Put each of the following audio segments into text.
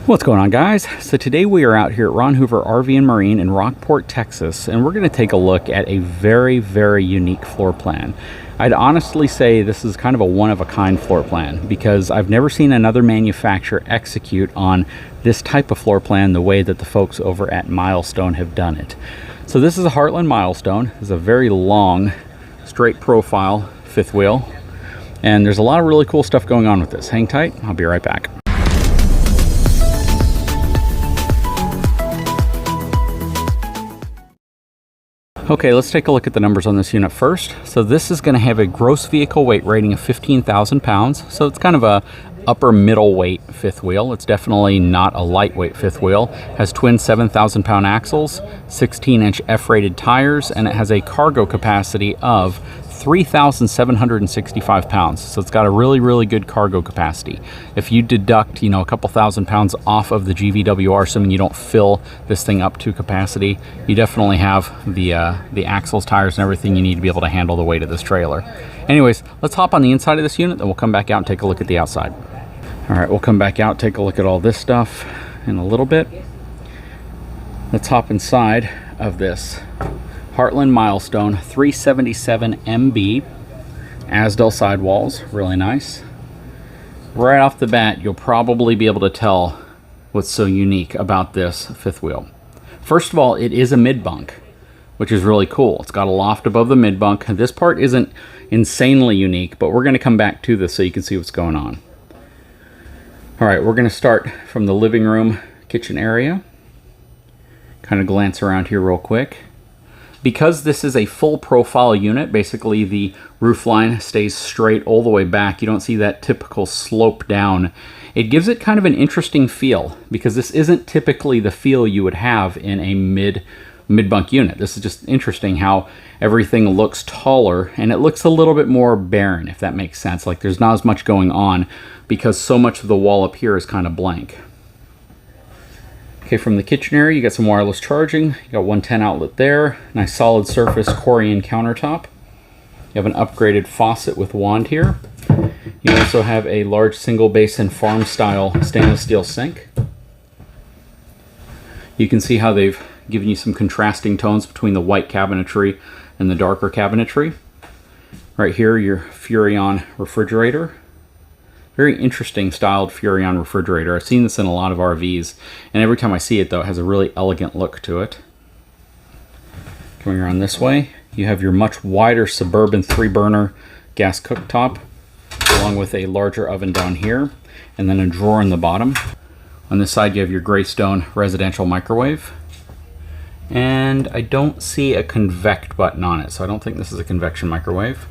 What's going on, guys? So today we are out here at Ron Hoover RV and Marine in Rockport, Texas, and we're going to take a look at a very, very unique floor plan. I'd honestly say this is kind of a one-of-a-kind floor plan because I've never seen another manufacturer execute on this type of floor plan the way that the folks over at Milestone have done it. So this is a Heartland Milestone. It's a very long, straight profile fifth wheel, and there's a lot of really cool stuff going on with this. Hang tight, I'll be right back. Okay, let's take a look at the numbers on this unit first. So this is going to have a gross vehicle weight rating of 15,000 pounds. So it's kind of a upper middle weight fifth wheel. It's definitely not a lightweight fifth wheel. Has twin 7,000 pound axles, 16-inch F-rated tires, and it has a cargo capacity of 3,765 pounds. So it's got a really, really good cargo capacity. If you deduct, a couple thousand pounds off of the GVWR, assuming you don't fill this thing up to capacity, you definitely have the axles, tires, and everything you need to be able to handle the weight of this trailer. Anyways, let's hop on the inside of this unit, then we'll come back out and take a look at the outside. All right, we'll come back out, take a look at all this stuff in a little bit. Let's hop inside of this Heartland Milestone 377 MB. Asdel sidewalls, really nice. Right off the bat, you'll probably be able to tell what's so unique about this fifth wheel. First of all, it is a mid-bunk, which is really cool. It's got a loft above the mid-bunk. This part isn't insanely unique, but we're going to come back to this so you can see what's going on. All right, we're going to start from the living room kitchen area. Kind of glance around here real quick. Because this is a full profile unit, basically the roof line stays straight all the way back. You don't see that typical slope down. It gives it kind of an interesting feel because this isn't typically the feel you would have in a mid-bunk unit. This is just interesting how everything looks taller and it looks a little bit more barren, if that makes sense. Like there's not as much going on because so much of the wall up here is kind of blank. Okay, from the kitchen area, you got some wireless charging. You got 110 outlet there. Nice solid surface Corian countertop. You have an upgraded faucet with wand here. You also have a large single basin farm style stainless steel sink. You can see how they've given you some contrasting tones between the white cabinetry and the darker cabinetry. Right here, your Furrion refrigerator. Very interesting styled Furrion refrigerator. I've seen this in a lot of RVs, and every time I see it though, it has a really elegant look to it. Coming around this way, you have your much wider Suburban 3-burner gas cooktop, along with a larger oven down here, and then a drawer in the bottom. On this side, you have your Greystone residential microwave. And I don't see a convect button on it, so I don't think this is a convection microwave.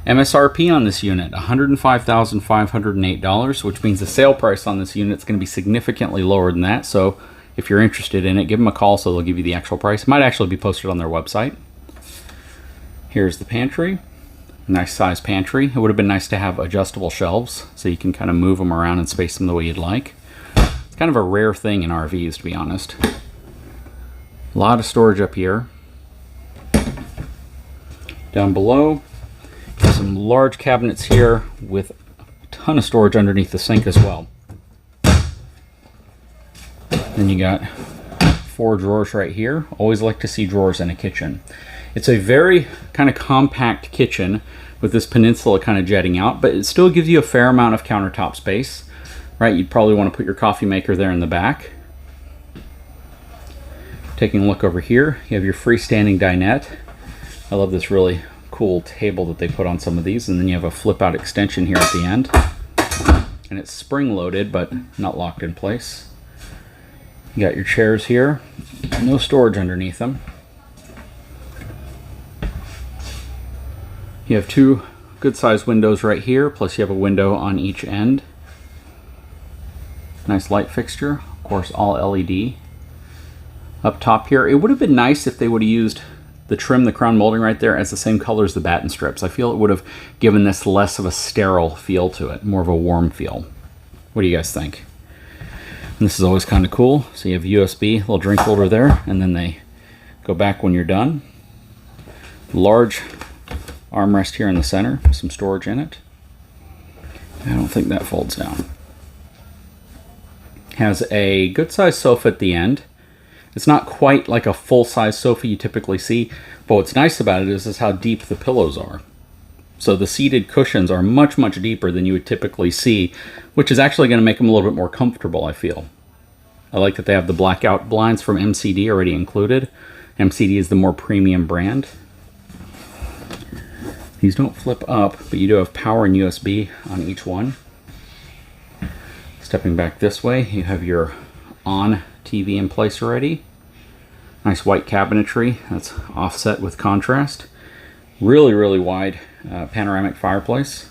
MSRP on this unit, $105,508, which means the sale price on this unit is going to be significantly lower than that. So if you're interested in it, give them a call so they'll give you the actual price. It might actually be posted on their website. Here's the pantry. Nice size pantry. It would have been nice to have adjustable shelves so you can kind of move them around and space them the way you'd like. It's kind of a rare thing in RVs, to be honest. A lot of storage up here. Down below, some large cabinets here with a ton of storage underneath the sink as well. Then you got 4 drawers right here. Always like to see drawers in a kitchen. It's a very kind of compact kitchen with this peninsula kind of jetting out, but it still gives you a fair amount of countertop space, right? You'd probably want to put your coffee maker there in the back. Taking a look over here, you have your freestanding dinette. I love this really cool table that they put on some of these, and then you have a flip out extension here at the end, and it's spring loaded but not locked in place. You got your chairs here, no storage underneath them. You have 2 good sized windows right here, plus you have a window on each end. Nice light fixture, of course all LED. Up top here, it would have been nice if they would have used the trim, the crown molding right there, as the same color as the batten strips. I feel it would have given this less of a sterile feel to it, more of a warm feel. What do you guys think? And this is always kind of cool. So you have USB, little drink holder there, and then they go back when you're done. Large armrest here in the center, some storage in it. I don't think that folds down. Has a good sized sofa at the end. It's not quite like a full-size sofa you typically see, but what's nice about it is how deep the pillows are. So the seated cushions are much, much deeper than you would typically see, which is actually going to make them a little bit more comfortable, I feel. I like that they have the blackout blinds from MCD already included. MCD is the more premium brand. These don't flip up, but you do have power and USB on each one. Stepping back this way, you have your on TV in place already. Nice white cabinetry that's offset with contrast. Really, really wide panoramic fireplace.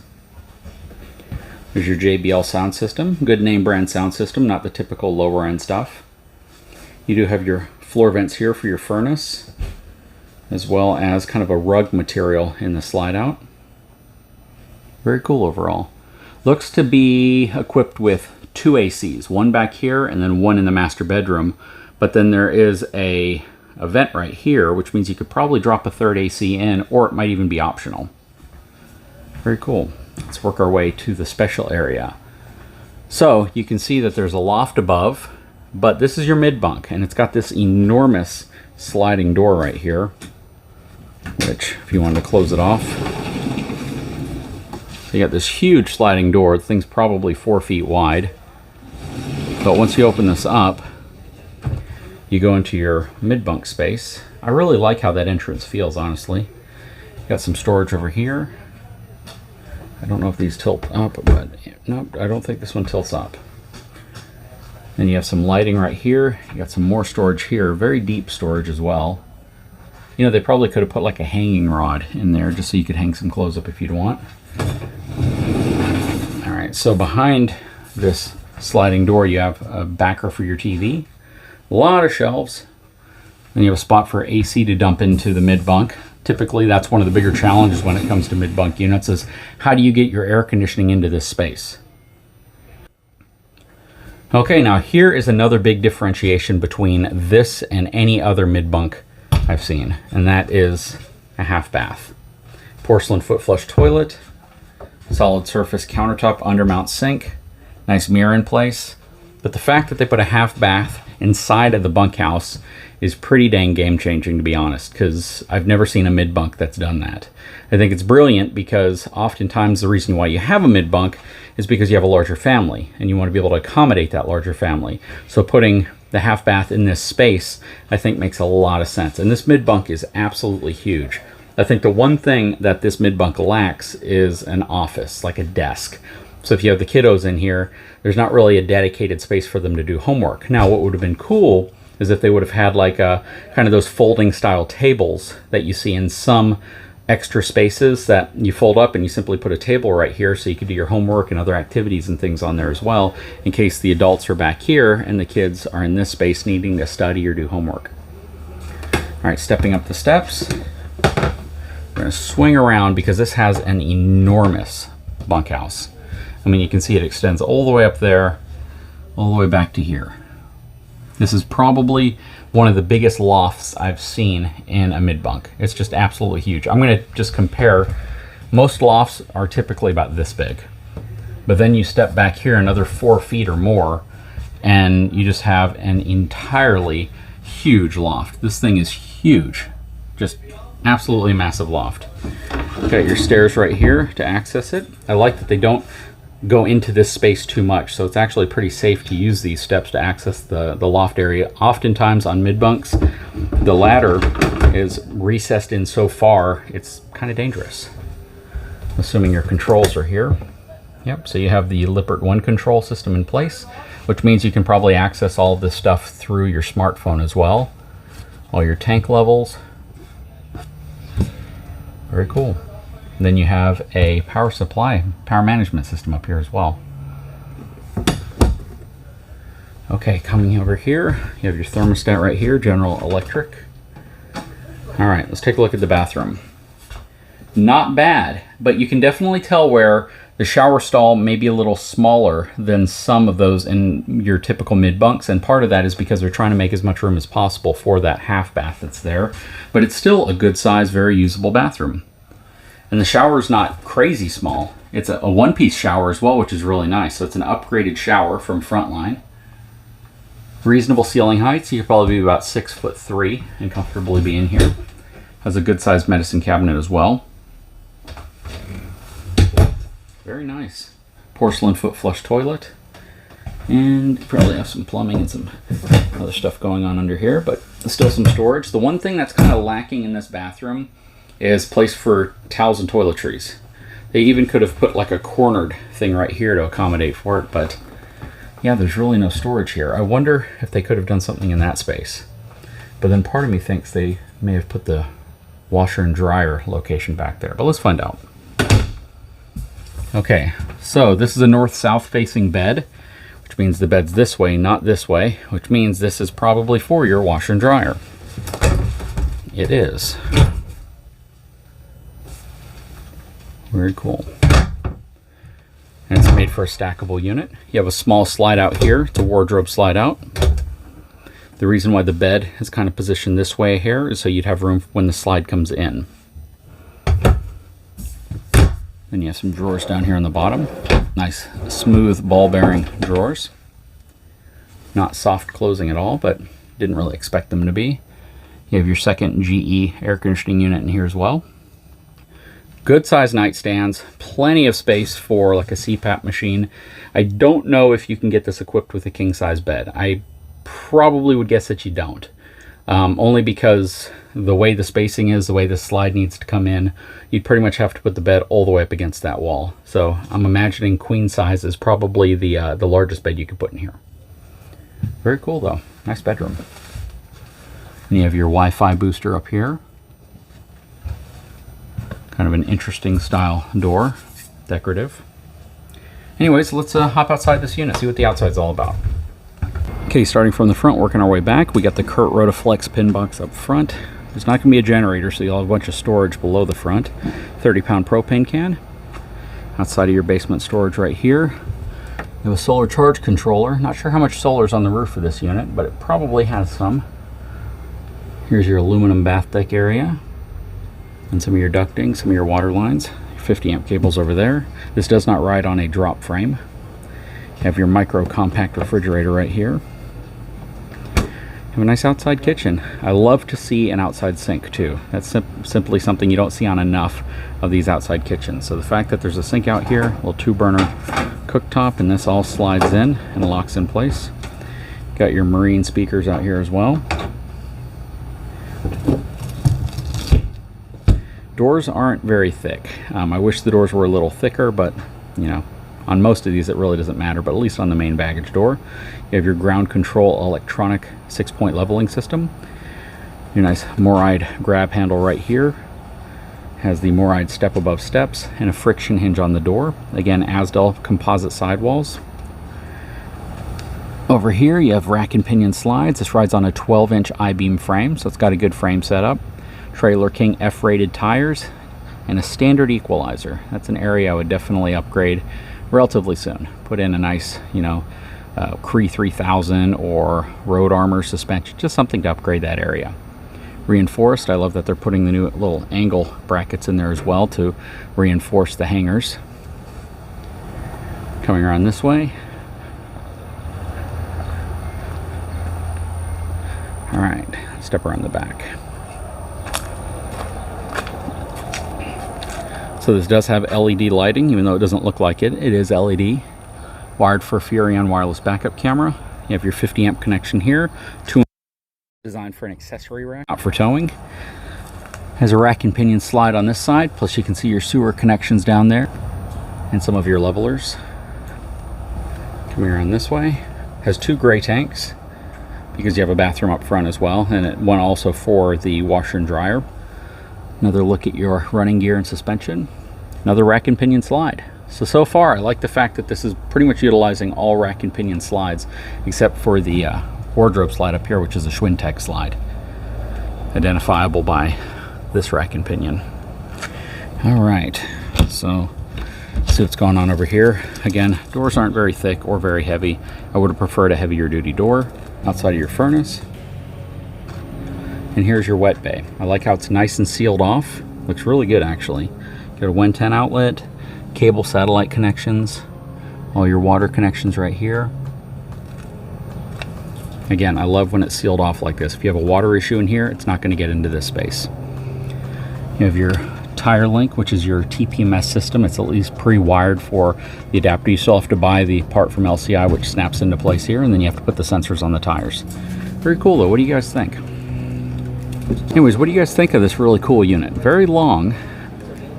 There's your JBL sound system. Good name brand sound system, not the typical lower end stuff. You do have your floor vents here for your furnace, as well as kind of a rug material in the slide out. Very cool overall. Looks to be equipped with 2 ACs, one back here and then one in the master bedroom. But then there is a vent right here, which means you could probably drop a third AC in, or it might even be optional. Very cool. Let's work our way to the special area. So you can see that there's a loft above, but this is your mid bunk, and it's got this enormous sliding door right here, which if you wanted to close it off, you got this huge sliding door. The thing's probably 4 feet wide. But once you open this up, you go into your mid-bunk space. I really like how that entrance feels, honestly. Got some storage over here. I don't know if these tilt up, but nope, I don't think this one tilts up. Then you have some lighting right here. You got some more storage here, very deep storage as well. You know, they probably could have put like a hanging rod in there just so you could hang some clothes up if you'd want. All right, so behind this sliding door, you have a backer for your TV. A lot of shelves. Then you have a spot for AC to dump into the mid-bunk. Typically, that's one of the bigger challenges when it comes to mid-bunk units is how do you get your air conditioning into this space? Okay, now here is another big differentiation between this and any other mid-bunk I've seen, and that is a half bath. Porcelain foot flush toilet, solid surface countertop, undermount sink, nice mirror in place. But the fact that they put a half bath inside of the bunkhouse is pretty dang game changing, to be honest, because I've never seen a mid bunk that's done that. I think it's brilliant because oftentimes the reason why you have a mid bunk is because you have a larger family and you want to be able to accommodate that larger family. So putting the half bath in this space, I think makes a lot of sense. And this mid bunk is absolutely huge. I think the one thing that this mid bunk lacks is an office, like a desk. So if you have the kiddos in here, there's not really a dedicated space for them to do homework. Now, what would have been cool is if they would have had like a kind of those folding style tables that you see in some extra spaces that you fold up and you simply put a table right here so you could do your homework and other activities and things on there as well, in case the adults are back here and the kids are in this space needing to study or do homework. All right, stepping up the steps. We're gonna swing around because this has an enormous bunkhouse. I mean, you can see it extends all the way up there, all the way back to here. This is probably one of the biggest lofts I've seen in a mid-bunk. It's just absolutely huge. I'm gonna just compare. Most lofts are typically about this big, but then you step back here another 4 feet or more, and you just have an entirely huge loft. This thing is huge, just absolutely massive loft. Got your stairs right here to access it. I like that they don't go into this space too much, so it's actually pretty safe to use these steps to access the loft area. Oftentimes on mid-bunks, the ladder is recessed in so far, it's kind of dangerous. Assuming your controls are here. Yep, so you have the Lippert One control system in place, which means you can probably access all of this stuff through your smartphone as well. All your tank levels. Very cool. And then you have a power supply, power management system up here as well. Okay, coming over here, you have your thermostat right here, General Electric. All right, let's take a look at the bathroom. Not bad, but you can definitely tell where the shower stall may be a little smaller than some of those in your typical mid-bunks, and part of that is because they're trying to make as much room as possible for that half bath that's there, but it's still a good size, very usable bathroom. And the shower's not crazy small. It's a one-piece shower as well, which is really nice. So it's an upgraded shower from Frontline. Reasonable ceiling height, so you could probably be about 6'3" and comfortably be in here. Has a good sized medicine cabinet as well. Very nice. Porcelain foot flush toilet. And probably have some plumbing and some other stuff going on under here, but still some storage. The one thing that's kind of lacking in this bathroom is place for towels and toiletries. They even could have put like a cornered thing right here to accommodate for it, but yeah, there's really no storage here. I wonder if they could have done something in that space. But then part of me thinks they may have put the washer and dryer location back there, but let's find out. Okay, so this is a north-south facing bed, which means the bed's this way, not this way, which means this is probably for your washer and dryer. It is. Very cool. And it's made for a stackable unit. You have a small slide out here. It's a wardrobe slide out. The reason why the bed is kind of positioned this way here is so you'd have room when the slide comes in. Then you have some drawers down here on the bottom. Nice smooth ball bearing drawers. Not soft closing at all, but didn't really expect them to be. You have your second GE air conditioning unit in here as well. Good size nightstands, plenty of space for like a CPAP machine. I don't know if you can get this equipped with a king size bed. I probably would guess that you don't. Only because the way the spacing is, the way the slide needs to come in, you'd pretty much have to put the bed all the way up against that wall. So I'm imagining queen size is probably the largest bed you could put in here. Very cool though, nice bedroom. And you have your Wi-Fi booster up here. Kind of an interesting style door, decorative. Anyways, let's hop outside this unit, see what the outside's all about. Okay, starting from the front, working our way back, we got the Kurt Rotaflex pin box up front. There's not going to be a generator, so you'll have a bunch of storage below the front. 30-pound propane can. Outside of your basement storage right here. You have a solar charge controller. Not sure how much solar's on the roof of this unit, but it probably has some. Here's your aluminum bath deck area. And some of your ducting, some of your water lines. 50 amp cables over there. This does not ride on a drop frame. You have your micro compact refrigerator right here. Have a nice outside kitchen. I love to see an outside sink too. That's simply something you don't see on enough of these outside kitchens. So the fact that there's a sink out here, a little 2-burner cooktop, and this all slides in and locks in place. Got your marine speakers out here as well. Doors aren't very thick. I wish the doors were a little thicker, but you know, on most of these it really doesn't matter, but at least on the main baggage door. You have your ground control electronic 6-point leveling system. Your nice Moride grab handle right here. Has the Moride step above steps and a friction hinge on the door. Again, Asdel composite sidewalls. Over here you have rack and pinion slides. This rides on a 12-inch I-beam frame, so it's got a good frame setup. Trailer King F-rated tires and a standard equalizer. That's an area I would definitely upgrade relatively soon. Put in a nice, you know, Cree 3000 or Road Armor suspension, just something to upgrade that area. Reinforced, I love that they're putting the new little angle brackets in there as well to reinforce the hangers. Coming around this way. All right, step around the back. So this does have LED lighting, even though it doesn't look like it. It is LED. Wired for Furrion wireless backup camera. You have your 50 amp connection here. Designed for an accessory rack, not for towing. Has a rack and pinion slide on this side, plus you can see your sewer connections down there and some of your levelers. Coming around this way. Has 2 gray tanks because you have a bathroom up front as well, and one also for the washer and dryer. Another look at your running gear and suspension. Another rack and pinion slide. So far I like the fact that this is pretty much utilizing all rack and pinion slides except for the wardrobe slide up here, which is a Schwintek slide. Identifiable by this rack and pinion. Alright, so let's see what's going on over here. Again, doors aren't very thick or very heavy. I would have preferred a heavier duty door. Outside of your furnace. And here's your wet bay. I like how it's nice and sealed off. Looks really good actually. Got a 110 outlet, cable satellite connections, all your water connections right here. Again, I love when it's sealed off like this. If you have a water issue in here, it's not going to get into this space. You have your tire link, which is your TPMS system. It's at least pre-wired for the adapter. You still have to buy the part from LCI, which snaps into place here, and then you have to put the sensors on the tires. Very cool though. What do you guys think? Anyways, what do you guys think of this really cool unit? Very long.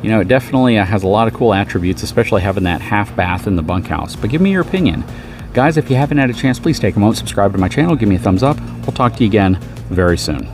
You know, it definitely has a lot of cool attributes, especially having that half bath in the bunkhouse. But give me your opinion. Guys, if you haven't had a chance, please take a moment, subscribe to my channel, give me a thumbs up. We'll talk to you again very soon.